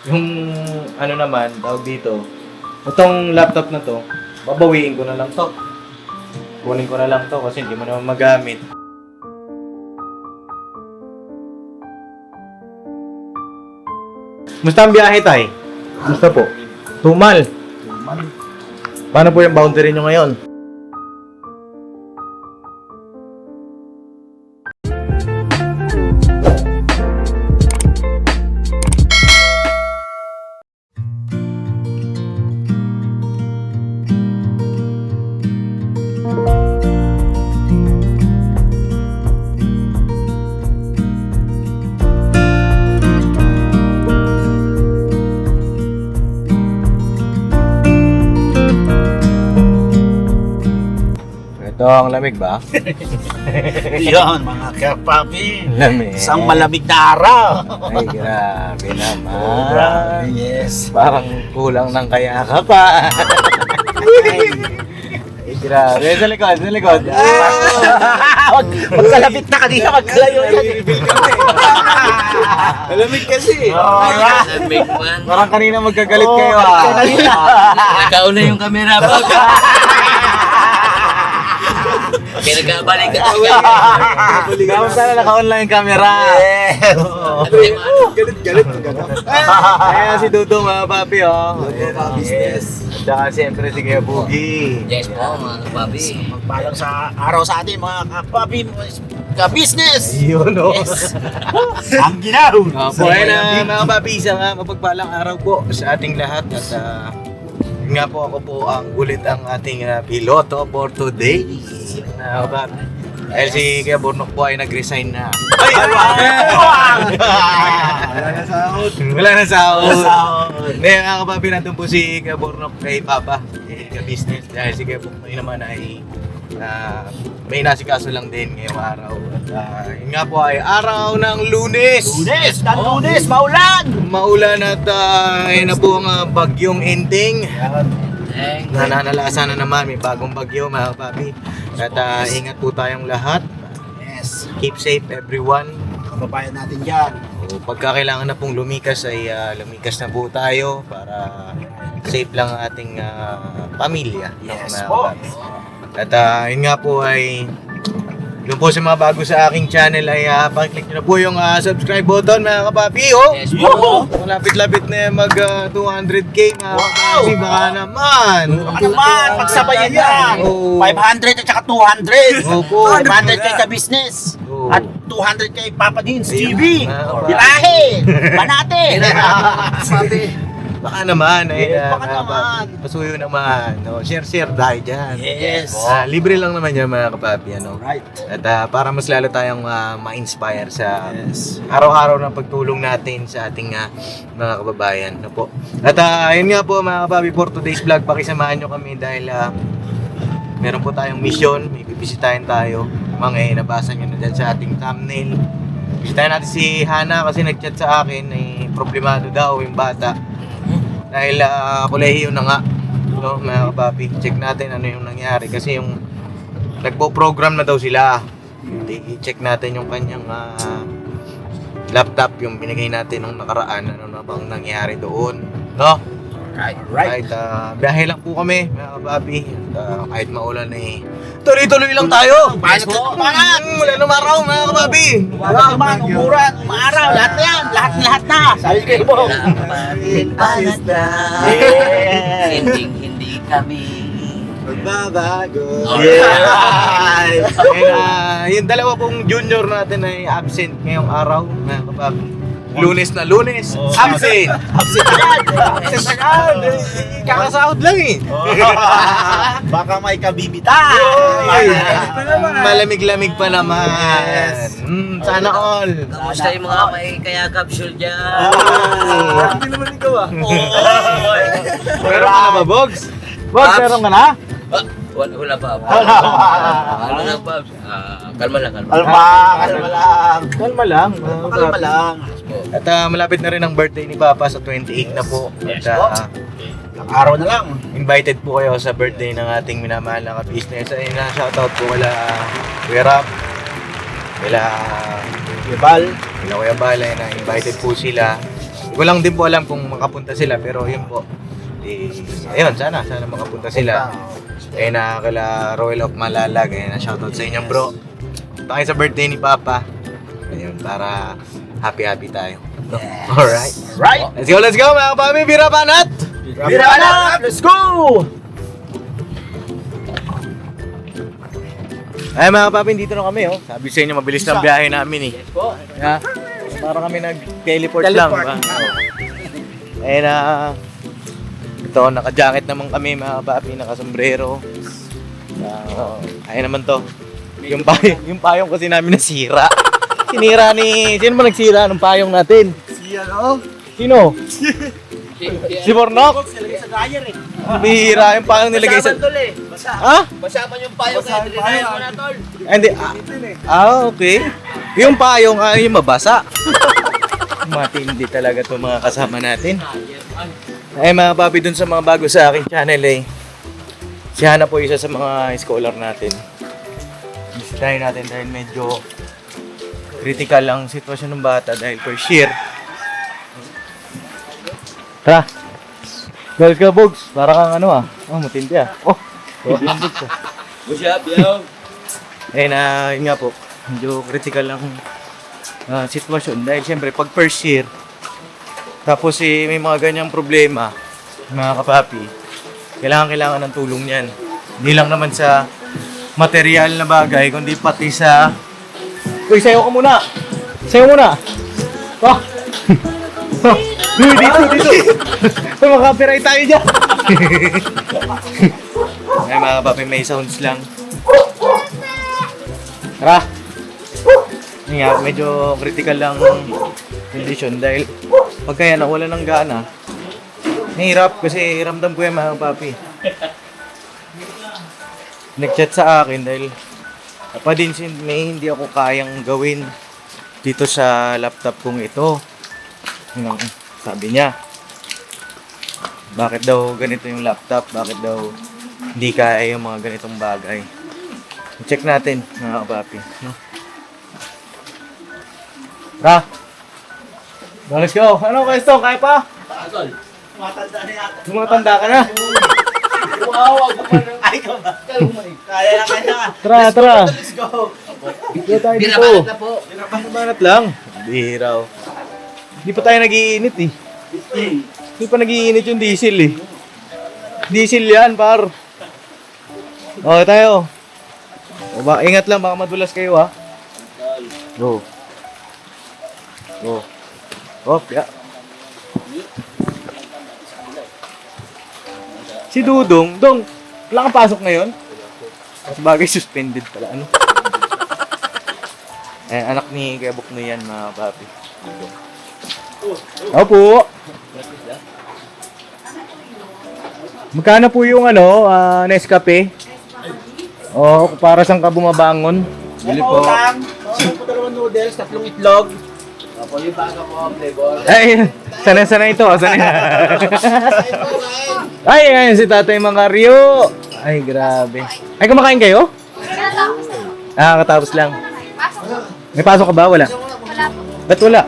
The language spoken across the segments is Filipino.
Yung ano naman, tawag dito, itong laptop na to, babawiin ko na lang to. Kunin ko na lang to kasi hindi mo naman magamit. Musta ang biyahe, tay? Musta po? Tumal. Paano po yung boundary nyo ngayon? Ito ang lamig ba? Yun, mga kapapi. Lamig. Isang malamig na araw. Ay, grabe naman. Oh, grabe, yes. Parang kulang ng kayaka pa. Ay, grabe. Sa likod, sa likod. Magkalapit na kanina, magkalayo yan. Malamig kasi. Lamig man. Parang kanina magkagalit Oo, kayo kanina. Nakauna yung camera ba? Kaya nagkabalik ka tayo. Kamusta na naka-online camera? Galit. Ayan si Dudong mga papi, oh. Ayan, Business. At saka siyempre si Kuya Boogie. Yes po mga kapabi. Magpalang sa araw sa atin, mga kapapi, ka-business. Yun, oh. Yes. Ang ginaw. Opo, ayun na mga papi, isang mapagpalang araw po sa ating lahat. At yun nga po, ako po ang ulit ang ating piloto for today. Dahil si Kuya Bornok po ay nag-resign na. Ay! Wala na sahod. Wala na sahod. Hindi, mga kapapi, nandun po si Kuya Bornok kay Papa. Ka-business. Dahil si Kuya Bornok naman ay may nasikaso lang din ngayong araw. At yun nga po ay araw ng Lunes. Lunes, maulan. Maulan at ayun na po ang bagyong ending. Nananalasa na naman, may bagong bagyo mga papi. At ingat po tayong lahat. Yes. Keep safe everyone. Kababayan natin dyan. O, pagka kailangan na pong lumikas ay lumikas na po tayo para safe lang ang ating pamilya. Yes mga po. papi. At yun nga po ay yung po sa mga bago sa aking channel ay pakiclick nyo na po yung subscribe button mga kapapi. Oh! Yes Yo! Malapit-lapit na mag 200k mga kapapi. Baka naman. Baka naman, pagsabayan yan. Oo. 500 at saka 200. Opo. 500 kay ka-business. Oo. At 200 kay Papa Dins TV. Ayun. Birahe! Banate! Baka naman. Ay, Baka naman. Pasuyo naman. No? Share tayo dyan. Yes. Libre lang naman yan mga kapapi. Ano? Right. At para mas lalo tayong ma-inspire sa araw-araw na pagtulong natin sa ating mga kababayan. No po. At ayun nga po mga kapapi, for today's vlog, pakisamahan nyo kami dahil meron po tayong mission. May bibisitahin tayo. Mga nabasa nyo na dyan sa ating thumbnail. Bisitahin natin si Hana kasi nag-chat sa akin. Problemado daw yung bata. Dahil kolehiyo na nga, no, mga kapapi. Check natin ano yung nangyari kasi yung nagpo-program na daw sila. I-check natin yung kanyang laptop, yung binigay natin nung nakaraan, ano na bang nangyari doon, no? Right. Kahit biyahe lang po kami, mga kapapi. At kahit maulan tuloy-tuloy lang tayo. Yes po. Wala nang araw, mga kapapi. Wala naman, umuran, umaraw, lahat na yan. Lahat na. Sabi kayo po. Ayos na. Hindi kami. Magbabago. Alright. Yeah. Yung dalawa pong junior natin ay absent ngayong araw, mga kapapi. Lunes na Lunes. Absent. Absent agad. Absent agad. Kakasahod lang eh. Baka may kabibita. Malamig-lamig pa naman. Yes. Sana all. Kamusta yung mga may kaya capsule dyan? Hindi naman ikaw Meron ka na ba, Bogs? Bogs, meron ka na? Wala pa. Ano lang pa? Kalma lang. Kalma lang. Kalma lang. At malapit na rin ang birthday ni Papa sa 28 na po. Yes, At po. Ilang araw na lang. invited po kayo sa birthday ng ating minamahal na ka-business. Ayun na, shoutout po kala Kuya Rap, kala Ibal. Kuya Bal, ayun na, invited po sila. Ko lang din po alam kung makapunta sila, pero yun po. Ayun, sana makapunta sila. Ayun na kala Royal of Malalag. Ayun na, shoutout sa inyo bro. Punta kayo sa birthday ni Papa. Ayun, para happy tayo. Alright. Right? Let's go mga kapami. Bira Banat! Bira, let's go! Ay mga kapami, dito na kami oh. Sabi sa inyo, mabilis na ang biyahe namin eh. Yeah. Para kami nag-teleport lang. Ayun na. Ito, naka-jacket naman kami mga kapapi, naka-sombrero. Ayun naman to. Yung payong kasi namin nasira. Sinira ni... Sino ba nagsira ng payong natin? Sino? Si Bornok? Silagay sa dryer eh. Bihira yung payong nilagay sa... Tol eh. Basa. Ha? Basa man yung payo kaya dinaya mo na tol. Hindi. Okay. Yung payong yung mabasa. Matindi talaga to mga kasama natin. Ay mga papi, dun sa mga bago sa aking channel eh. Si Hana po isa sa mga scholar natin. Bisitahin natin dahil medyo critical ang sitwasyon ng bata dahil first year. Tara. Let's go, Bugs. Para kang ano ah. Oh, matindi ah. Oh, yung Bugs ah. Push up, yo. Yun nga po. Medyo critical ang sitwasyon dahil siyempre pag first year tapos may mga ganyang problema mga kapapi, kailangan ng tulong yan. Hindi lang naman sa material na bagay kundi pati sa uy, sayo ka muna! Sayo muna! Oh! Uy, dito! Uy, makapiright tayo dyan! Ay mga kapapi, may sounds lang. Tara! Yun nga, medyo critical lang condition dahil pagka yan nawala ng gana, nahirap kasi ramdam ko yan mga papi. Nag-chat sa akin dahil napadinsin may hindi ako kayang gawin dito sa laptop kong ito. Yun ang sabi niya. Bakit daw ganito yung laptop? Bakit daw hindi kaya yung mga ganitong bagay? Check natin mga kapapi. No? Tara! Let's go! Ano ka ito? Kaya pa? Tol. Matanda na yata. Tumatanda ka na. Wow, wag mo nang ay ka ba? Kaya na. Tara! Let's go. Dito tayo Bira dito. banat na po. Banat lang. Bihiraw. Hindi pa tayo nag-iinit eh. Hindi pa nag-iinit yung diesel eh. Diesel yan par. Okay tayo. Ingat lang, baka madulas kayo ha. Go. Go. Oh, ya. Si Dudong, wala kang pasok ngayon? Sabagay suspended pala, ano? Anak ni Kuya Buknoy yan, mga papi. Opo. Magkano po yung Nescafe? Para saan ka bumabangon? Bili po. Po dalawang noodles, 3 itlog. Apo yung baga po, flavor. Ay, sana ito. Ay, ayun si Tatay Mangario. Ay, grabe. Ay, kumakain kayo? Katapos lang. May pasok ka ba? Wala. Wala po. Ba't wala?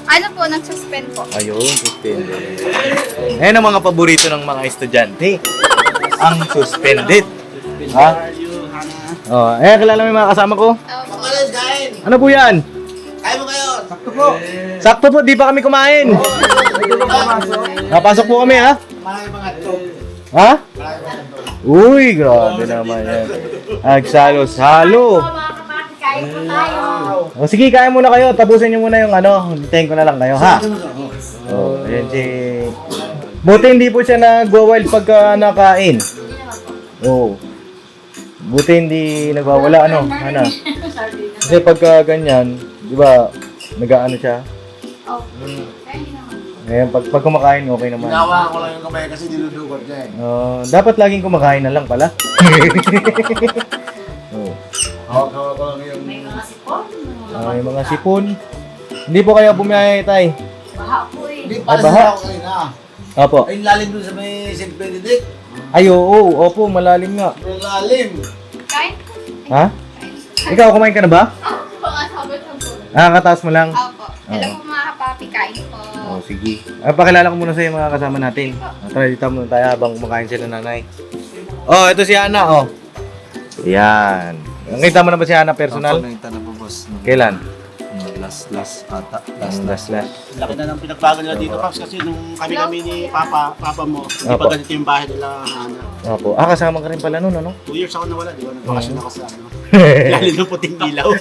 Ano po, nag-suspend po. Ayun, suspended. Ayan ang mga paborito ng mga estudyante. Ang suspended. Ha? Kilala mo yung mga kasama ko? Opo. Ano po yan? Kaya mo kayo. Sakto po. Sakto po, di pa kami kumain. Napasok po kami, ha? Marami mga itlog. Ha? Uy, grabe naman yan. Nagsalo-salo. Kain po tayo. O sige, kaya muna kayo. Tapusin nyo muna yung hintayin ko na lang kayo, ha? Ayan si... Buti hindi po siya nagwa-wild pagka nakain. Buti hindi nagwawala, Hana. Kasi pagka ganyan, di ba, nag-ano siya? Oh. Kaya hindi naman. Ngayon, pag kumakain, okay naman. Ginawa ko lang yung kamay kasi niludugot niya eh. Dapat laging kumakain na lang pala. Hawak ko lang yung... May mga sipon. May mga sipon. Hindi po kayo bumiyahe, tay. Baha po eh. Hindi para baha. sa ako kanina. Opo. Ay, lalim dun sa may St. Benedict. Ay, oo. Opo, malalim nga. Yung lalim. Kain po. Ha? Ikaw, kumain ka na ba? Opo, nga sabi ko po. Kataas mo lang. Opo. Hello po mga Papi, kain po. Oh, sige. Pakilala ko muna sa mga kasama natin. Tara, dito muna tayo habang kumakain sila nanay. Oh, ito si Ana, oh. Yan. Nakita mo na ba si Ana personal? Nakita na po, boss. Kailan? Last ata. Last. Laki na ng pinagbago nila dito, Paps, kasi nung kami ni Papa mo, hindi Opo. pa ganito yung bahay nila, Ana. Opo. Kasama ka rin pala nun, ano? 2 years ako nawala, di ba? Nagbakasyon ako sa ano. Lalo ng puting ilaw.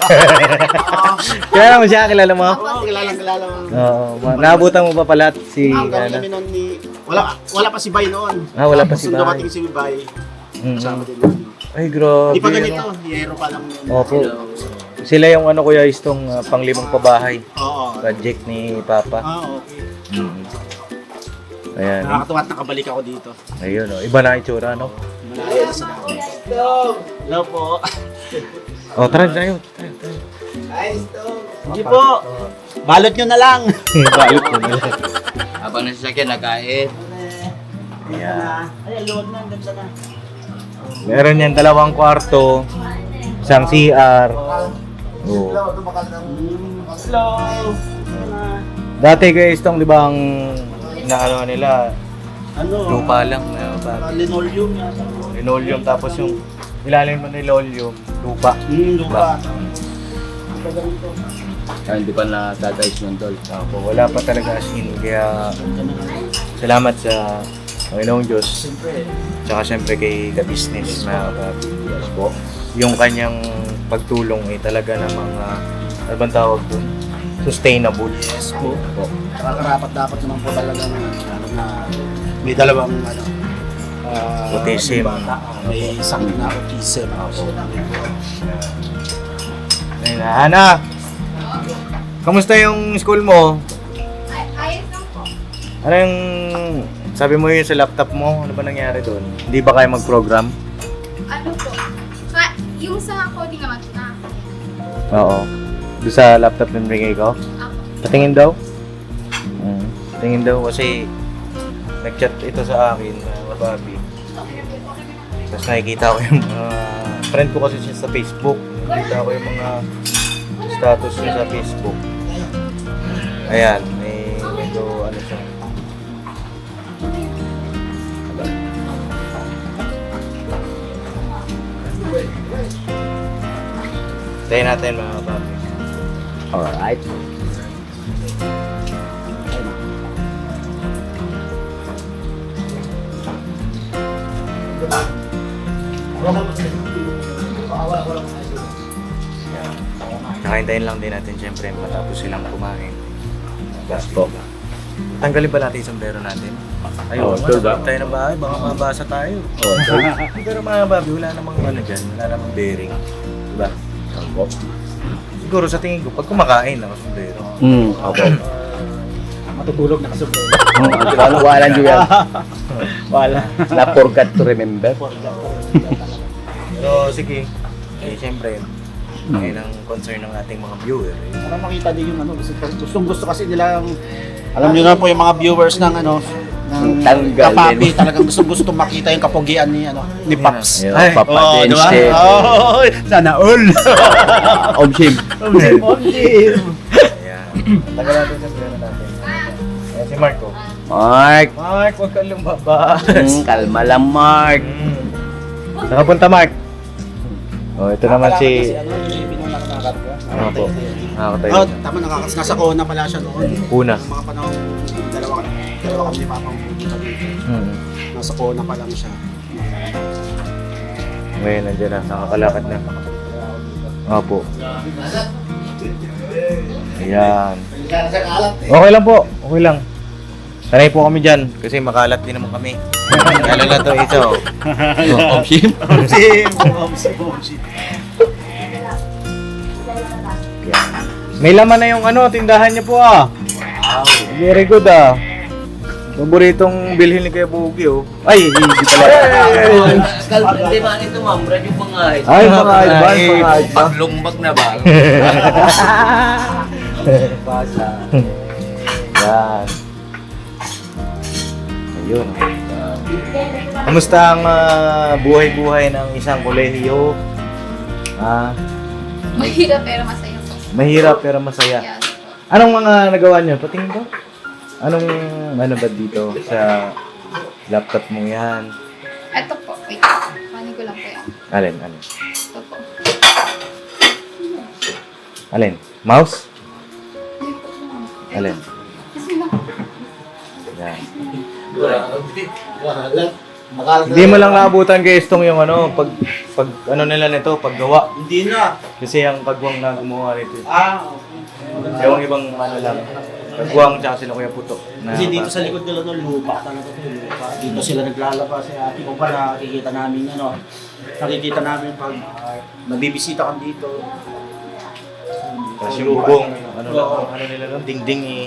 Kilala mo siya? Kilala mo? Oo, kilala mo. Oo. Naabutan mo ba pala si Ang kami Ana? kami noon ni... Wala pa si Bay noon. Wala pa si Nung Bay. dumating si Bay, kasama din namin. Ay, grabe. Hindi pa ganito, yero pa lang yun. Opo. Sila yung ano kuya, istong panglimang pabahay. Oo. Project ni Papa. Okay. Ayan. Nakakatuwa at nakabalik ako dito. Ayun, oh. Iba na itsura, no? Malaya na sila. Hello po. Oh, tara tayo. Hindi po. Balot nyo na lang. Bayot mo na lang. Habang nasa sakyan, nakain. Ayan. Ay, luwag na. Ganda na. Meron yan 2 kwarto, isang CR. Oh. Hello. Dati guys, itong di ba ang inaano nila, Ano? lupa lang. Linoleum yata. Linoleum, tapos yung ilalim mo ng linoleum, lupa. Lupa. Kaya hindi pa natatayos ng tol. Opo, wala pa talaga as in, kaya salamat sa Panginoong Diyos. Tsaka syempre kay The Business na po. Yung kanyang pagtulong ay talaga namang ano bang tawag doon? Sustainable. Yes po. Karapat dapat naman po talaga na may dalawang Autism. May isang na autism. Ayun na. Ana! Kamusta yung school mo? Ayos lang po. Ano yung sabi mo yun sa laptop mo? Ano ba nangyari doon? Hindi ba kayo mag-program? Ano po? Yung sa coding naman na. Oo. Doon sa laptop ng bigay ko? Ako. Patingin daw? Patingin daw kasi nag-chat ito sa akin, Bobby. Tapos nakikita ko yung friend ko kasi siya sa Facebook. Nakikita ko yung mga status niya sa Facebook. Ayan, medyo ano siya. Tayo natin mga Bobby. Alright. Nakahintayin lang din natin syempre matapos silang kumain. Gas po. Tanggalin ba natin yung sombrero natin? Ayun, sure ba? tayo ng bahay, baka mabasa tayo. Pero mga babi, wala namang ano dyan, wala namang bearing. Diba? Siguro sa tingin ko, pag kumakain ako sombrero. Opo. Matutulog na kasubro. Ano, wala nyo yan. Wala. Na forgot to remember. Pero sige, syempre, ngayon ang concern ng ating mga viewer. Para makita din yung ano, gusto kasi nila yung, alam niyo na po yung mga viewers ng ano, ng Tanggal Kapapi, din. talagang gusto makita yung kapugian ni ano, ni Paps. Yung Ay, Papa di ba? Dense. Oh, sana all. Omshim. Ayan. Tagal natin sa sombrero natin. Ayan si Marco. Mark. Mark, huwag kang lumabas. Kalma lang, Mark. Saan ka punta, Mark? Oh, ito naman si... Ano po? Nakakatayo. Oh, tama, nasa Kona pala siya noon. Una. Yung mga panahon, dalawa kami ni Papa pumunta dito. Nasa Kona pa lang siya. Ngayon, nandiyan na. Nakakalakad na. Opo. Ayan. Okay lang po. Okay lang. Sanay po kami dyan. Kasi makalat din naman kami. Lalo na to ito. Omshim. Omsi. May laman na yung ano, tindahan niya po ah. Wow. Very good ah. Paboritong bilhin ni Kuya Bugi oh. Ay, hindi pala. Hindi man ito, ma'am. Brad yung pangahit. Ay, mga advance, mga advance. Paglumbag na ba? Basa. Yan. Ayun. Kamusta ang buhay-buhay ng isang kolehiyo? Mahirap pero masaya po. Mahirap pero masaya. Yes. Anong mga nagawa niyo? Patingin ko. Anong ano ba dito sa laptop mo yan? Ito po. Wait. Paano ko lang po yan. Alin? Ito po. Alin? Mouse? Hindi po. Alin? Kasi lang. Yan. Makalat Hindi mo lang naabutan kay Estong yung ano, pag ano nila nito, paggawa. Hindi na. Kasi ang pagwang na gumawa nito. Okay. Yung ibang ano lang, pagwang tsaka sila Kuya Puto. Na, Kasi dito sa likod nila no, lupa talaga to, lupa. Dito sila naglalabas sa ating pa nakikita namin ano. Nakikita namin pag nabibisita ka dito. Tapos yung bubong, ano lang, ano nila lang, dingding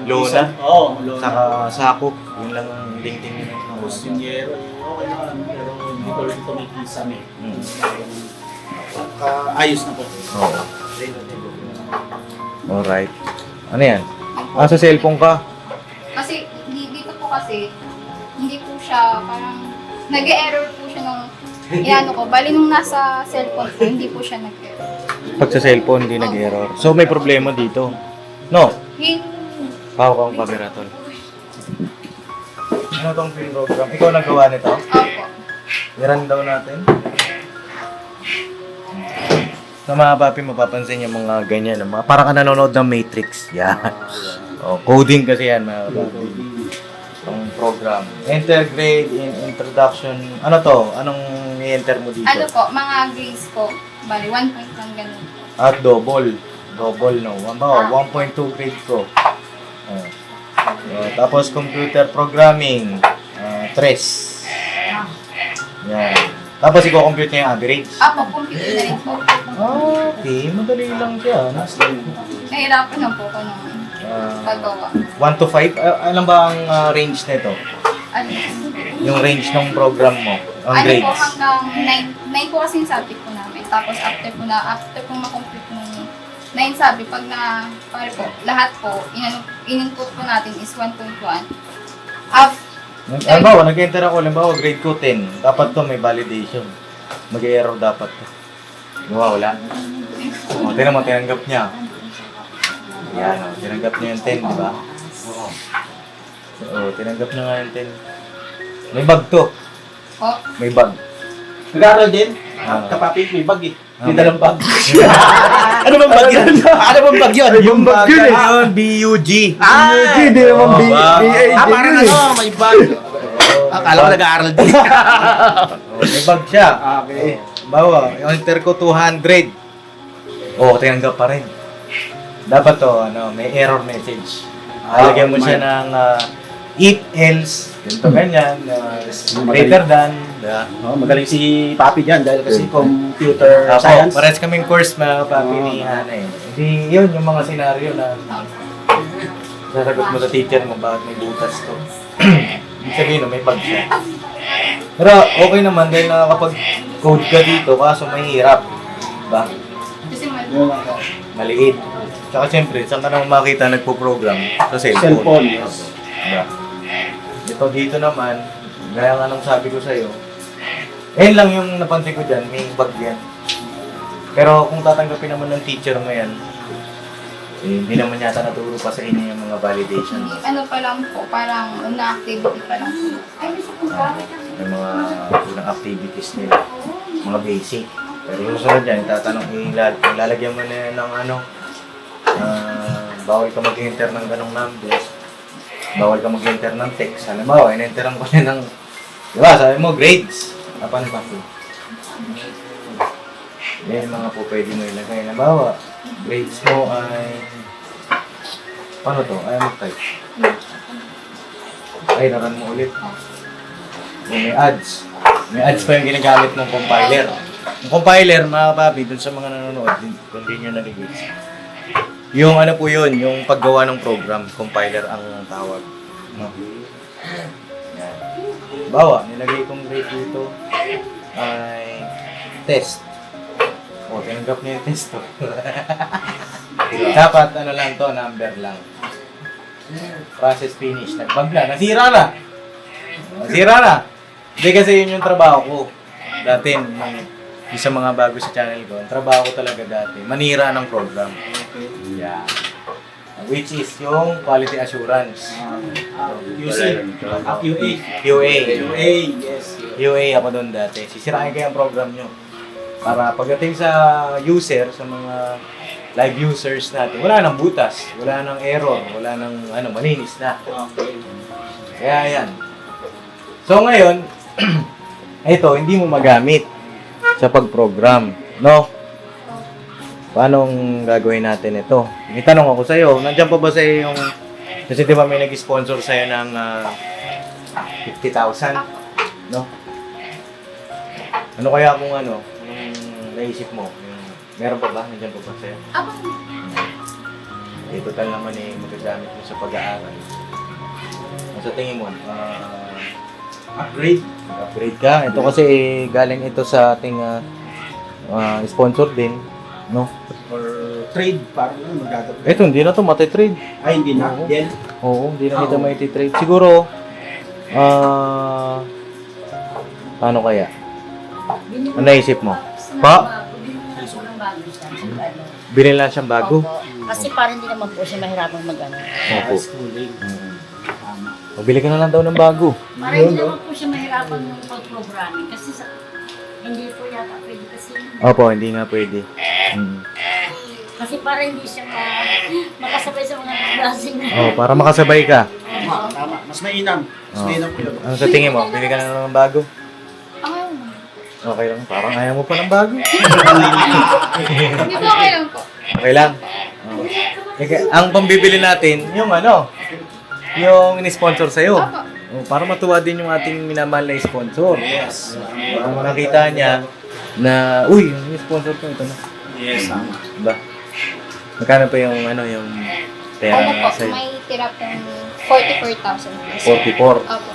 lona, Oo, lona. saka sako. Yun lang ang dingding nila. Tapos yung yero, okay naman. Pero dito rin ito may kisame. Ayos na po. Oo. Alright. Ano yan? Sa cellphone ka? Kasi dito po kasi, hindi po siya parang nag-error po siya nung iano ko. Bali nung nasa cellphone ko, hindi po siya nag-error. Pag sa cellphone, hindi nag-error. So may problema dito. No? Yung Pao ka ang camera, tol. Ano tong film program? Ikaw nagawa nito? Opo. I-run daw natin. Sa mga papi, mapapansin yung mga ganyan. Mga, parang ka nanonood ng Matrix. Yan. Oh, coding kasi yan, mga papi. Itong program. Enter grade in introduction. Ano to? Anong i-enter mo dito? Ano po, mga grades ko. Bali, 1 point lang ganun. At double. Double, no? 1.2 grade ko. Oh. Tapos computer programming. 3. Yan. Tapos i-compute niya yung average. Apo, computer na rin po. Okay, madali lang siya. Nahirapan na po ko nung paggawa. 1 to 5? Alam ba ang range nito? Ano? Yung range ng program mo? Ang Ano po, grades? hanggang 9 po kasi yung subject po namin. Tapos after po ma-complete nung 9 subject, pag na, pare po, lahat po, in-input po natin is 1.1. Halimbawa, nag-enter ako, halimbawa, grade ko 10. Dapat to may validation. Mag-error dapat to. Diba, wala? O, tinan mo, tinanggap niya. Yan, o, tinanggap niya yung 10, di ba? Oo. Oo, tinanggap niya nga yung 10. May bag to. Po, May bag. Nag-aaral din? Ah. Kapapit, may bag eh. May Ah, dalang bag. Ano bang bag yun? Ano bang bag yun? Yung bag yun, BUG. BUG, di naman parang ano, may bag. Akala ko nag-aaral din. May bag siya. Okay. Bawa, yung enter ko 200. Oo, tinanggap pa rin. Dapat to, ano, may error message. Lalagyan mo siya ng if, else, ganito ganyan, greater than. Oh, magaling si Papi dyan dahil kasi computer Apo, science. pares kaming course mga papi ni Hana eh. Hindi, yun yung mga senaryo na sasagot mo sa teacher mo bakit may butas to. Ibig sabihin, no, may bug siya. Pero okay naman dahil nakakapag-code ka dito kaso mahirap. Diba? kasi Maliit. Tsaka siyempre, saan ka naman makita nagpo-program? Sa cellphone. Cellphone, yes. Diba? Dito naman, gaya nga nung sabi ko sa'yo, ayun lang yung napansin ko dyan, may bug yan. Pero kung tatanggapin naman ng teacher mo yan, eh, hindi naman yata naturo pa sa inyo yung mga validation. ano pa lang po, parang una activity pa lang po. Yung mga unang activities nila, mga basic. Pero yung susunod dyan, itatanong, ilalagyan mo na yan ng ano, bawal ka mag-enter ng ganong numbers, bawal ka mag-enter ng text. Halimbawa, in-enteran ko na ng, diba, sabi mo, grades. Paano ba ito? Yan yung mga po pwede mo ilagay. Halimbawa, grades mo ay, paano to? Ayaw mag-type. Ay, naran mo ulit. May ads. May ads pa yung ginagamit ng compiler. Yung compiler, mga papi, dun sa mga nanonood, kung di nyo naligits. Yung ano po yun, yung paggawa ng program, compiler ang tawag. No? Yan. Bawa, nilagay kong grade dito ay test. O, tinanggap niya yung test to. Dapat ano lang to, number lang. Process finish. Nagbag na. Nasira na! Nasira na! Hindi kasi yun yung trabaho ko. Dati, yung sa mga bago sa channel ko, ang trabaho ko talaga dati, manira ng program. Yeah. which is yung quality assurance. UC. QA. QA. QA, yes. UA ako doon dati. Sisirain kayo ang program nyo. Para pagdating sa user, sa mga live users natin, wala nang butas, wala nang error, wala nang malinis na. Okay. Kaya yan. So ngayon, ito, hindi mo magamit sa pag-program, no? Paano gagawin natin ito? May tanong ako sa'yo, nandiyan pa ba sa'yo yung, kasi di ba may nag-sponsor sa'yo ng 50,000, no? Ano kaya kung anong naisip mo? Meron pa ba? Nandiyan pa ba sa'yo? Abang, Total naman magagamit mo sa pag-aaral. Sa tingin mo, Upgrade. upgrade ka. Ito kasi galing ito sa ating sponsor din, no? Or trade, parang magagawin. Ito, hindi na to matitrade. Ay, hindi na. Oo. Then, Oo, hindi na kita maititrade. Siguro, paano kaya? Ano naisip mo? Pa? Binili lang siyang bago? Kasi parang hindi naman po siya mahirapang mag-ano. Opo. schooling. Tama. Mabili ka na lang daw ng bago. Parang hindi naman po siya mahirapan yung pag-programming. Kasi hindi po yata pwede kasi. Opo, hindi nga pwede. Kasi parang hindi siya makasabay sa mga klaseng. Oh, para makasabay ka. Tama. Mas mainam. Mas mainam ko yun. Ano sa tingin mo? Bili ka na lang ng bago? ayaw. Okay lang. Parang ayaw mo pa ng bago. Hindi po okay lang po. Okay lang. Oh. Ang pambibili natin, yung yung in-sponsor sa'yo. Opo. Oh, para matuwa din yung ating minamahal na sponsor. Yes. Para makita niya na, uy, yung sponsor ko, ito na. Yes, tama. Diba? Magkano pa yung, yung pera Ano na po, sa'yo? may tira pong 44,000 plus. 44. Opo.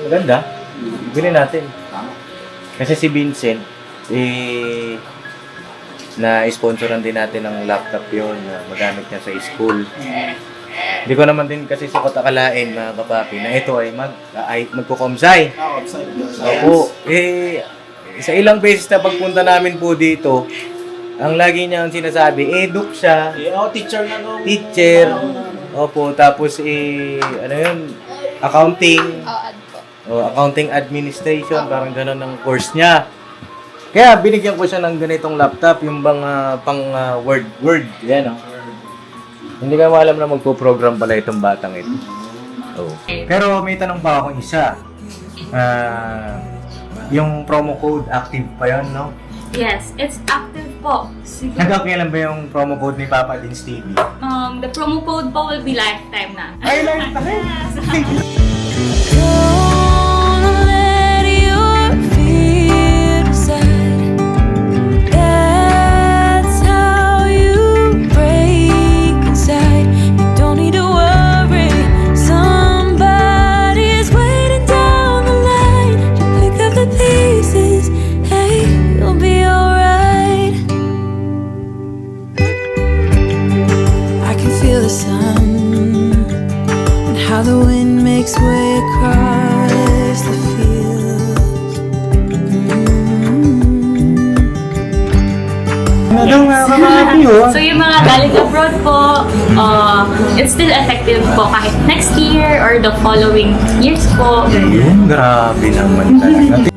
Maganda. Bili natin. Tama. Kasi si Vincent, na-sponsoran din natin ng laptop yun na magamit niya sa school. Hindi ko naman din kasi sukat akalain, mga kapapi, na ito ay magkukomsay. Outside. Opo. Sa ilang beses na pagpunta namin po dito, ang lagi niyang sinasabi, eduk siya, Teacher na nung... teacher, opo, tapos accounting, Ad po. accounting administration, parang gano'n ang course niya. Kaya binigyan ko siya ng ganitong laptop, yung bang Word, yan Hindi ka alam na magpo-program pala itong batang ito. Oh. Pero may tanong pa akong isa. Yung promo code active pa yun, no? Yes, it's active po. Siguro, Hanggang kailan ba yung promo code ni Papa Dins TV? the promo code po will be lifetime na. Ay, lang tayo! The sun and how the wind makes way across the fields. So yung mga galing abroad po, it's still effective po kahit next year or the following years po. Grabe naman talaga.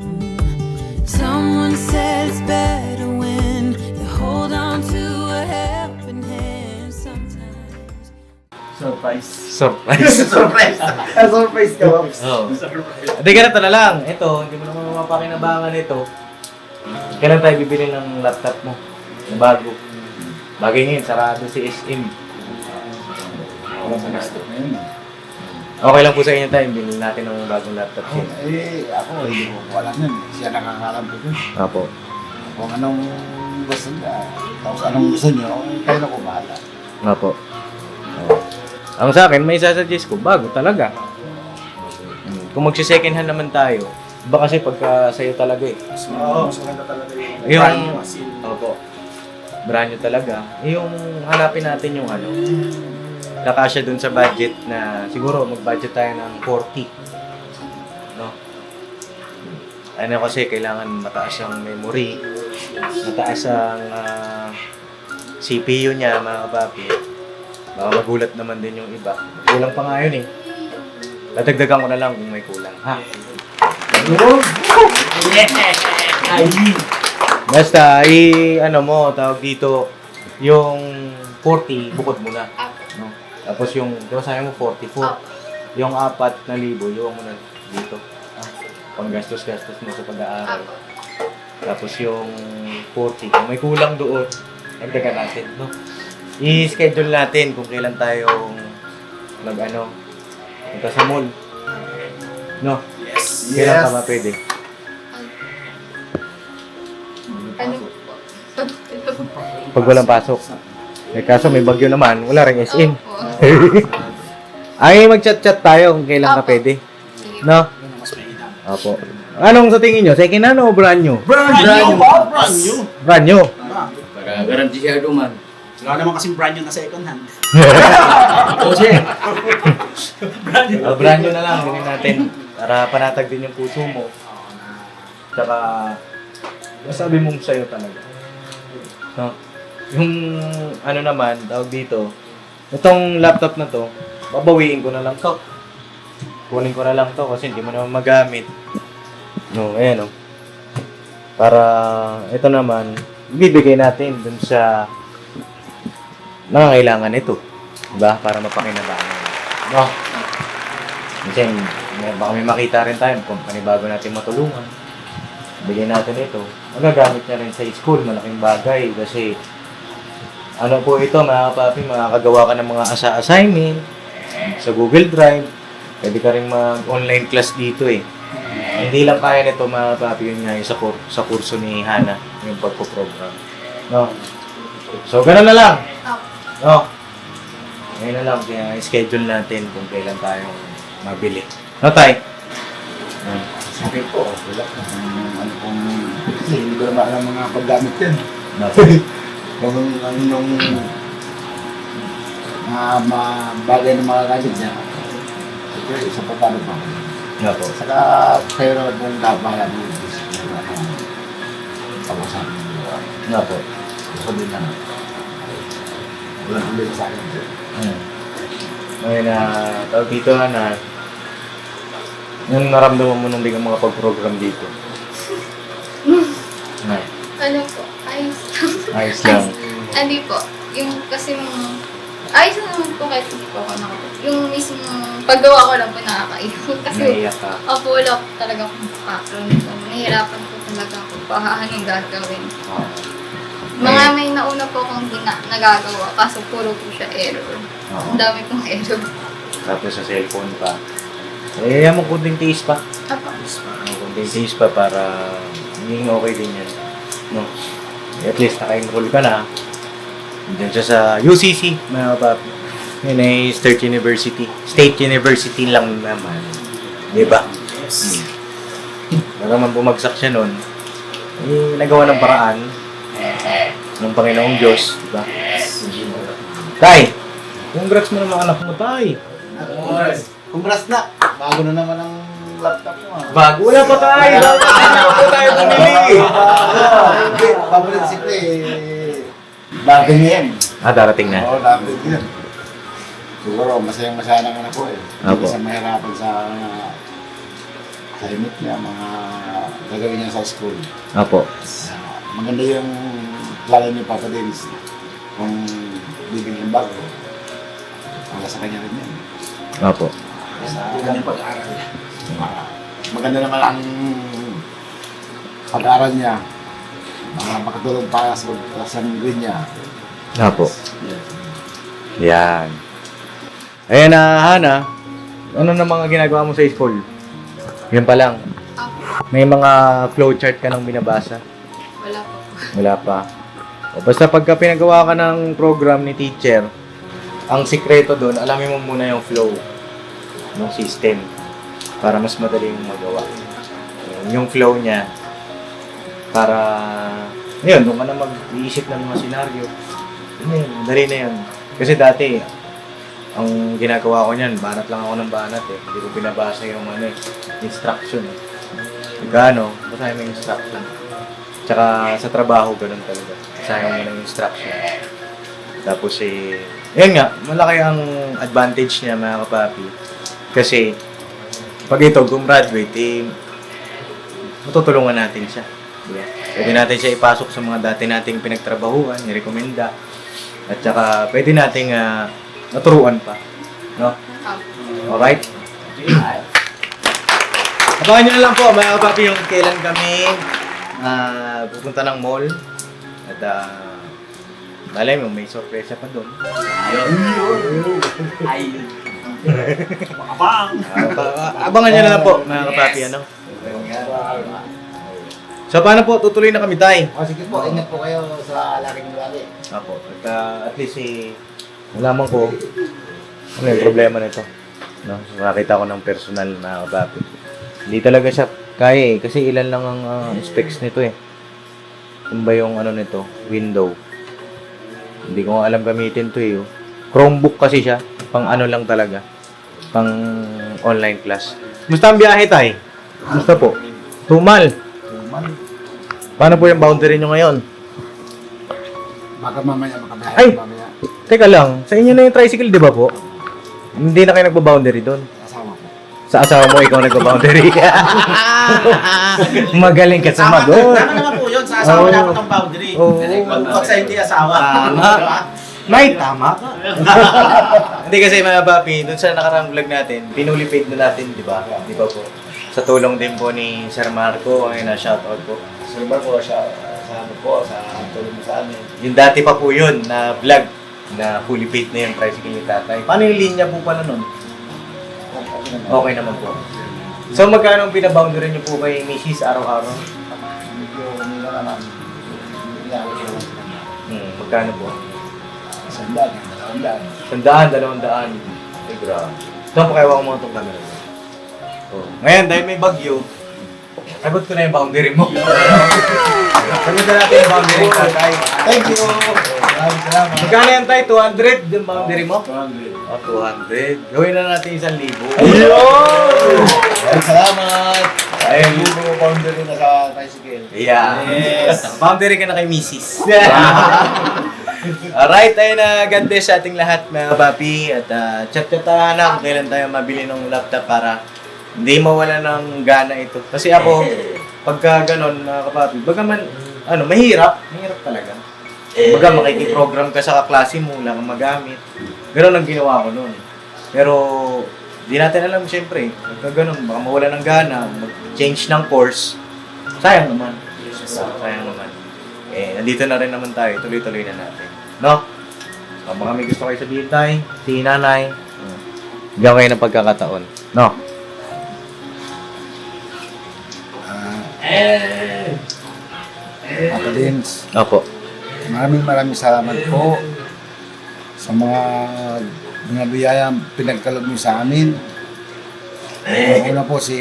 Someone said it's better when you hold on to a helping hand sometimes. Surprise. Surprise. Surprise. Surprise ka, Pops. Oo. Hindi, ganito na lang. Ito, hindi mo naman mapakinabangan ito. Kailan tayo bibili ng laptop mo? Na bago. Bagay ngayon, sarado si SM. Okay lang po sa inyo tayo, bilhin natin ng bagong laptop siya. Ako, hindi ko wala nun. Siya nakakalam ko dun. Apo. Kung anong gusto niya, tapos anong gusto niyo, kayo na ko bahala. Apo. Ang sa akin, may sasuggest ko, bago talaga. Kung magsi-second hand naman tayo, iba kasi pagka sa'yo talaga Oo, mas maganda talaga yung... Yung- brand new kasi. Opo. Brand new talaga. Yung hanapin natin yung kakasya dun sa budget na siguro mag-budget tayo ng 40. No? Ano kasi kailangan mataas ang memory, mataas ang CPU niya, mga kapapi. Baka magulat naman din yung iba. Kulang pa nga yun eh. Dadagdagan ko na lang kung may kulang, ha? Basta, ano mo, tawag dito, yung 40, bukod mo na. No? Tapos yung, di ba sabi mo 44? Yung 4,000, iwan mo na dito. Panggastos-gastos mo sa pag-aaral. Tapos yung 40, kung may kulang doon, dagdagan natin, no? I-schedule natin kung kailan tayo punta sa mall. No? Yes. Kailan ka ba pwede? Ano po? Pag walang pasok. Eh, kaso may bagyo naman, wala rin SM. Opo. Ay, mag-chat-chat tayo kung kailan ka Opo. pwede. Sige. No? Opo. Anong sa tingin nyo? Second hand o brand new? Brand new! Brand new. Para garanti siya duman. Wala naman kasing brand new na second hand. Brand new na lang, gawin natin. Para panatag din yung puso mo. Tsaka, masabi mong sa'yo talaga. No? Yung ano naman, tawag dito, itong laptop na to, babawiin ko na lang to. Kunin ko na lang to kasi hindi mo naman magamit. No, ayan o. Para, ito naman, ibibigay natin dun sa nangangailangan ito. Diba? Para mapakinabangan. No? Kasi, baka may makita rin tayo kung panibago natin matulungan. Bigyan natin ito. Magagamit niya rin sa school, malaking bagay kasi ano po ito mga papi, makakagawa ka ng mga assignment sa Google Drive. Pwede ka rin mag-online class dito eh. Hindi lang kaya nito mga papi, yun nga yung sa kurso ni Hana, yung pagpo-program. No? So, gano'n na lang. No? Ngayon na lang, kaya schedule natin kung kailan tayo mabili. No, Tay? Sabi ko, wala ka. Ano kung, kasi hindi ko naman alam mga paggamit yan. No. Kung yung mga bagay na magagamit niya, siguro isa pa paano pa. No po. Saka kayo naman kung dapat mo pag-usapan mo. No po. Gusto din na. Wala nang bilhin sa akin. Ngayon na, tawag dito na, yung naramdaman mo nung di ka makapag-program dito. Na, Ano po? Ayos lang. ayos lang. Hindi po. Yung kasi ayos na naman po kahit hindi po ako nakapag. Yung mismo paggawa ko lang po nakakaiyak. Kasi Naiyak ka. ako wala po talaga akong background nito. Nahihirapan po talaga ako anong gagawin. Mga may nauna po akong nagagawa kaso puro po siya error. Oo. Ang dami pong error. Tapos sa cellphone pa. Eh, mo kunting tiis pa. Apa. Kunting tiis pa para maging okay din yan. No? At least naka-enroll ka na. Diyan siya sa UCC, mga papi. Yun ay State University. State University lang naman. Diba? Yes. Para man bumagsak siya nun, eh, nagawa ng paraan ng Panginoong Diyos, diba? Tay! Congrats mo naman anak mo, Tay! Congrats na! Bago na naman ang laptop mo. Bago wala pa tayo! Wala pa tayo bumili! Papalit si Pre. Dati niya yan. Ah, darating na. Oo, dati niya. Siguro, masayang-masaya ng anak ko eh. Apo. Hindi siya mahirapan sa limit niya, mga gagawin niya sa school. Apo. Maganda yung plano niyo, Papa Dennis. Kung bibili ng bago, wala sa kanya rin yan. Apo. Sa kanyang pag-aaral niya. Maganda naman ang pag-aaral niya. Makatulong para sa grade niya. Apo. Yan. Ayan na, Hana. Ano na mga ginagawa mo sa school? Yan pa lang. May mga flowchart ka nang binabasa? Wala po. Wala pa. O basta pagka pinagawa ka ng program ni teacher, ang sikreto doon, alamin mo muna yung flow ng system para mas madali yung magawa. Yung flow niya para yun, doon ka na mag-iisip ng mga senaryo. Yun, madali na yun. Kasi dati, ang ginagawa ko niyan, banat lang ako ng banat eh. Hindi ko binabasa yung instruction eh. Gano, basahin mo yung instruction. Tsaka sa trabaho, ganun talaga. Basahin mo ng instruction. Tapos yan nga, malaki ang advantage niya mga kapapi. Kasi, pag ito, gumraduate, matutulungan natin siya. Diba? Pwede natin siya ipasok sa mga dati nating pinagtrabahuan, nirekomenda. At saka, pwede nating naturuan pa. No? Alright? Abangan nyo na lang po mga kapapi yung kailan kami pupunta ng mall. At malay mo, may sorpresa pa doon. Abangan nyo na lang po mga kapapi. Ano? So paano po, tutuloy na kami tayo. Sige po, ingat po kayo sa laking lali. Apo, at least nalaman ko ano yung problema nito. No? So, nakita ko ng personal na kapapi. Hindi talaga siya kaya kasi ilan lang ang specs nito Kung ba yung ano nito, window. Hindi ko alam gamitin to Chromebook kasi siya, pang ano lang talaga. Pang online class. Musta ang biyahe tayo? Musta po? Tumal. Paano po yung boundary nyo ngayon? Baka mamaya makabiyahe. Ay! Mamaya. Teka lang, sa inyo na yung tricycle, di ba po? Hindi na kayo nagpa-boundary doon. Kasama ko. Sa asawa mo, ikaw nagpa-boundary. Magaling ka sa magot. Tama naman po yun. Sa asawa dapat ang boundary. Huwag sa hindi asawa. Tama. May tama ka. Hindi kasi mga papi, doon sa nakarang vlog natin, pinulipid na natin, di ba? Di ba po? Sa tulong din po ni Sir Marco, ay na-shoutout po. Sir Marco, sa ano po, sa tulong mo sa amin. Yung dati pa po yun, na vlog, na fully paid na yung tricycle ni tatay. Paano yung linya po pala nun? Okay naman po. So magkano ang binaboundary niyo po kay Mrs. araw-araw? Medyo nila naman. Magkano po? Sandaan. 100, 200. Ay, grabe. Saan po kayo mo itong camera? Oh. Ngayon, dahil may bagyo, sagot ko na yung boundary mo. Sagot na natin yung boundary mo, tatay. Thank you! Maraming salamat. Magkano yan, tay? 200 yung boundary mo? 200. Oh, 200. Gawin na natin 1,000. Ayun! Maraming salamat! Ayun. Ayun po boundary na sa tricycle. Yeah. Yes. Boundary ka na kay Mrs. Alright, ayun na. God bless sa ating lahat mga papi. At chat-chatahan na kung kailan tayo mabili ng laptop para hindi mawala ng gana ito. Kasi ako, pagka ganon mga kapapi, baga man, mahirap. Mahirap talaga. Baga makikiprogram ka sa kaklase mo, wala kang magamit. Ganon ang ginawa ko noon. Pero, di natin alam siyempre. Pagka ganon, baka mawala ng gana, mag-change ng course. Sayang naman. Sayang naman. Nandito na rin naman tayo. Tuloy-tuloy na natin. No? Baka may gusto kayo sabihin tayo. Si nanay. Bigyan kayo ng pagkakataon. No? Papa Dins, Opo. maraming salamat po sa mga biyayang pinagkaloob niyo sa amin. Una po si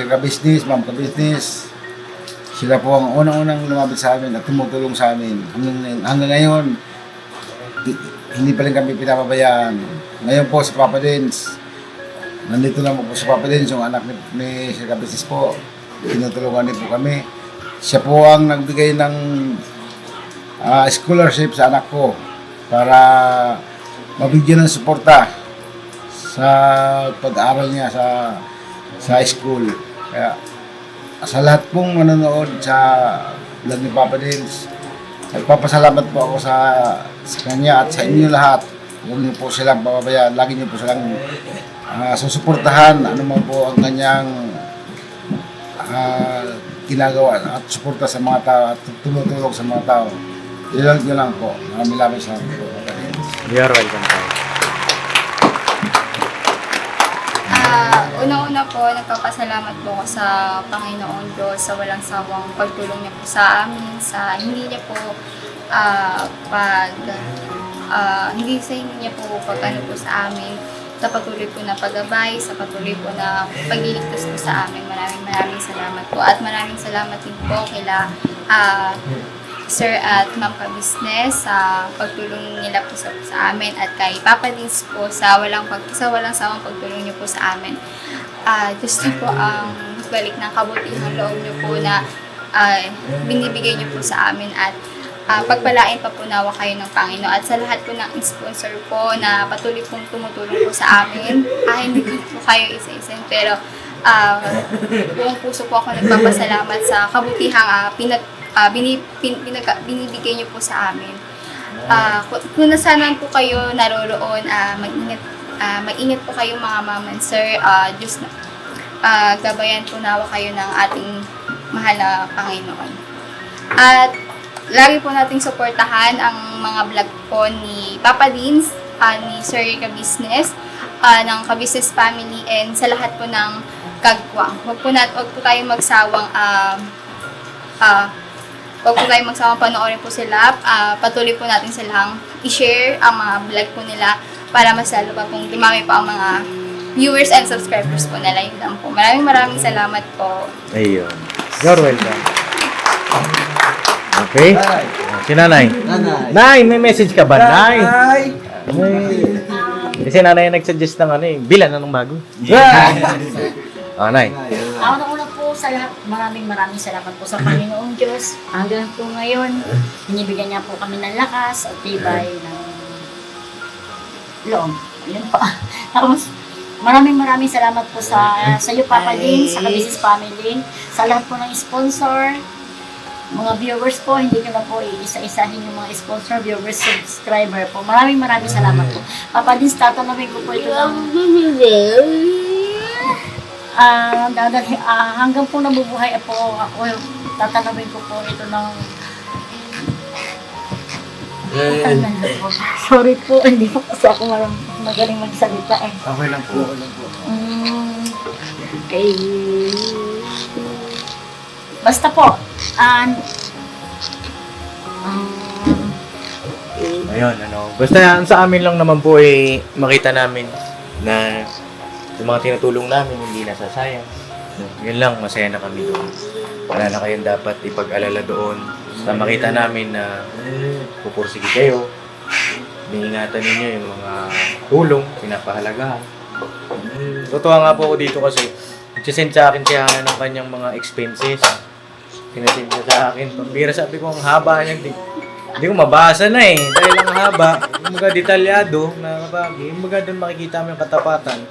Ka-Business, Ma'am Ka-Business. Sila po ang unang-unang lumapit sa amin at tumutulong sa amin. Hanggang ngayon, hindi pa rin kami pinapabayaan. Ngayon po si Papa Dins, nandito naman po si Papa Dins, yung anak ni Sir Ka-Business po. Tinutulungan din po kami. Siya po ang nagbigay ng scholarship sa anak ko para mabigyan ng suporta sa pag-aaral niya sa school. Kaya sa lahat pong manonood sa vlog ni Papa Dins, nagpapasalamat po ako sa kanya at sa inyo lahat. Huwag niyo po silang pababayaan. Lagi niyo po silang susuportahan ano man po ang kanyang ginagawa at suporta sa mga tao at tumutulong sa mga tao. Yun lang po. Maraming salamat po. You're welcome tayo. Una-una po, nagpapasalamat po ako sa Panginoon Diyos sa walang sawang pagtulong niya po sa amin, sa hindi niya po hindi niya po pag-ano po sa amin, sa patuloy po na pag-abay, sa patuloy po na pagliligtas po sa amin. Maraming salamat po. At maraming salamat din po kila Sir at Ma'am Ka-Business sa pagtulong nila po sa amin at kay Papa Dins po sa walang sawang pagtulong niyo po sa amin. Gusto po ang balik ng kabutihang loob niyo po na binibigay niyo po sa amin at pagpalain pa po nawa kayo ng Panginoon. At sa lahat po ng sponsor po na patuloy pong tumutulong po sa amin, hindi ko po kayo isa-isa, pero buong puso po ako nagpapasalamat sa kabutihang binibigay niyo po sa amin. Kung nasaan po kayo naroroon, mag-ingat po kayo mga ma'am and sir. Diyos na, gabayan po nawa kayo ng ating mahal na Panginoon. At lagi po nating suportahan ang mga vlog po ni Papa Dins, ni Sir Ka-Business, ng Ka-Business Family, and sa lahat po ng kagwang. Huwag po tayong magsawang panoorin po sila. Patuloy po natin silang i-share ang mga vlog po nila para mas lalo pa pong dumami pa ang mga viewers and subscribers po nila. Yun lang po. Maraming salamat po. Ayun. You're welcome. Okay? Si Nanay. Nay, may message ka ba, Nay? Kasi Nanay nagsuggest ng bilan ng bago. Nay. Una po sa lahat, maraming salamat po sa Panginoong Diyos. Hanggang po ngayon, binibigyan niya po kami ng lakas at tibay ng loob. Yun po. Tapos, maraming salamat po sa iyo, Papa Lin, sa Ka-Business Family, sa lahat po ng sponsor, mga viewers po, hindi ko na po iisa-isahin yung mga sponsor, viewers, subscriber po. Maraming salamat po. Papa Lin, tatanawin ko po ito ng hanggang po nabubuhay po ako, tatanawin ko po ito ng sorry po, hindi po kasi ako magaling magsalita eh. Okay lang po. Okay. Basta po, Ayun, basta sa amin lang naman po makita namin na yung mga tinutulong namin hindi nasasayang. Yun lang, masaya na kami doon. Wala na kayong dapat ipag-alala doon. Basta makita namin na pupursige kayo. Iniingatan ninyo yung mga tulong, pinapahalagahan. Totoo nga po ako dito kasi nagsisend sa akin siya ng kanyang mga expenses. Sinasend niya sa akin. Pambira, sabi ko, ang haba niya. Hindi ko mabasa na dahil ang haba. Yung mga detalyado na kabagi. Yung mga doon makikita mo yung katapatan.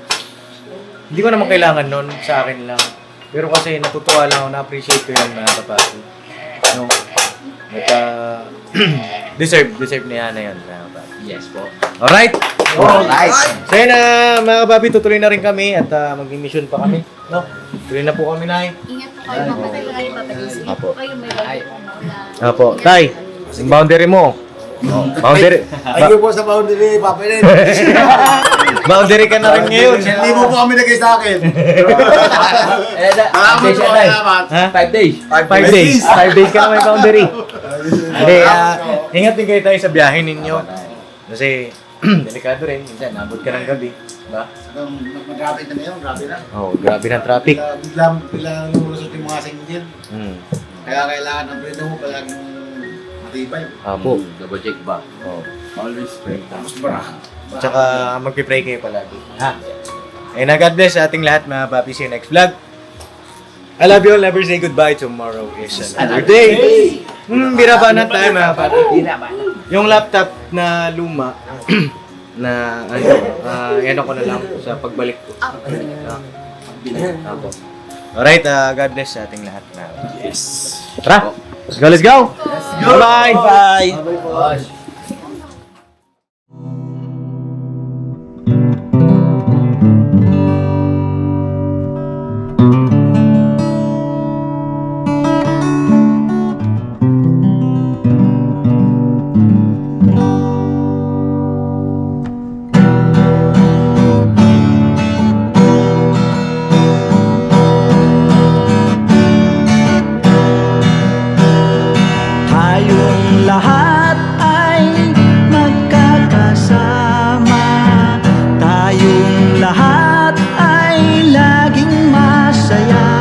Hindi ko naman kailangan nun, sa akin lang. Pero kasi natutuwa lang ako, na-appreciate ko yun mga kapatid. No? At deserve ni Hana yun mga kapatid. Yes po. Alright! So yun mga kapatid, tutuloy na rin kami at mag-mission pa kami. No? Tuloy na po kami, Nay. Ingat po kayo, papadis. Ingat po kayo, may bago po muna. Apo. Tay, yung boundary mo. Boundary. Ayun po sa boundary, Papa Lin. Boundary ka na rin ngayon. Hindi mo po kami nagay sa akin. Salamat. 5 days. 5 days. 5 days ka na may boundary. Hindi, ingat din kayo tayo sa biyahe ninyo. Kasi, delikado rin. Minsan, nabot ka ng gabi. Diba? Mag-traffic na ngayon, grabe na. Grabe ng traffic. Biglang lulusot yung mga single. Kaya kailangan ng prito mo palaging matibay. Apo. Double check ba? Always pray. Tapos bara. Tsaka magpipray kayo palagi. Ha? And God bless sa ating lahat mga papi. See you next vlog. I love you all. Never say goodbye. Tomorrow is another day. Birabanan tayo mga papi. Yung laptop na luma, na yan ako na lang sa pagbalik ko. Apo. Alright, God bless sa ating lahat. Yes. Tara, let's go! Bye-bye! Bye! Tayong lahat ay magkakasama. Tayong lahat ay laging masaya.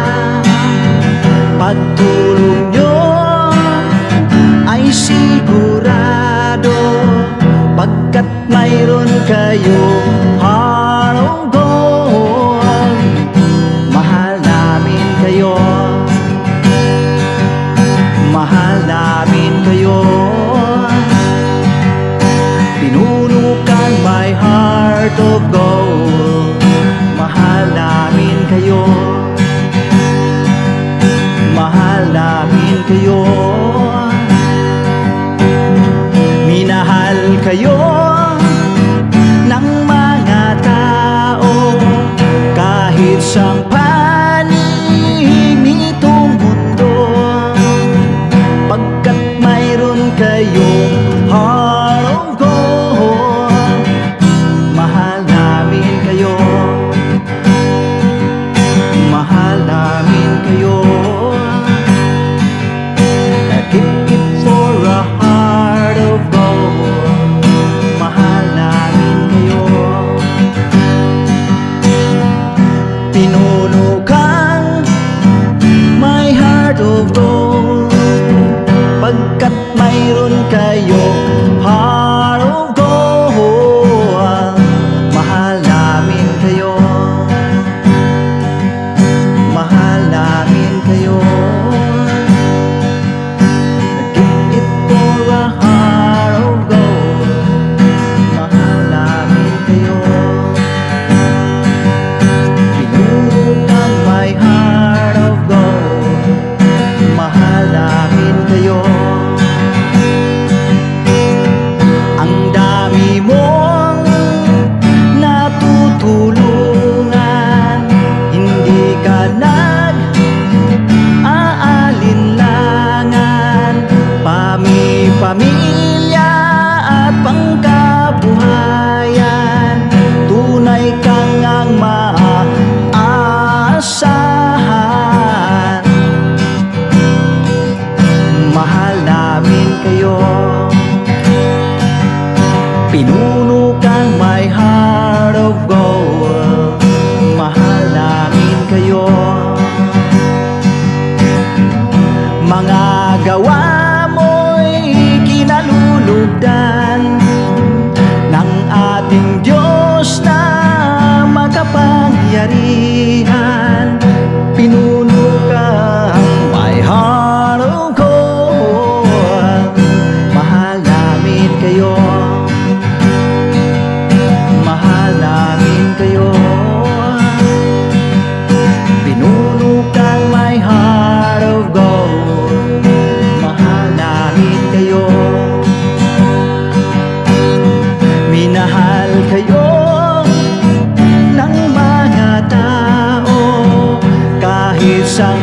Pagtulong nyo ay sigurado, pagkat mayroon kayo hanggang. Mahal namin kayo. Mahal namin kayo. sang panig nitong mundo, pagkat mayroon kayong heart of gold. Mahal namin kayo, mahal namin kayo. Keep it for a heart of gold. Mahal namin kayo. Pinuno kang my heart of gold, pagkat mayroon kayo heart of gold. Mahal namin kayo, mahal namin kayo. Keep it for a heart of gold. Mahal namin kayo. Pinuno kang my heart of gold. Mahal namin kayo. Ang dami mong natutulungan, hindi ka nag-aalinlangan. Pamilya at pangkabuhayan, tunay kang ang maaasahan. Mahal namin kayo. Pinuno kang my heart of gold. Mahal namin kayo. Mga gawa mo'y kinalulugdan ng ating Diyos na makapangyarihan. Pinuno kang my heart of gold. Mahal namin kayo, mahal namin kayo. Pinuno kang my heart of gold. Mahal namin kayo. Minahal kayo ng mga tao, kahit sang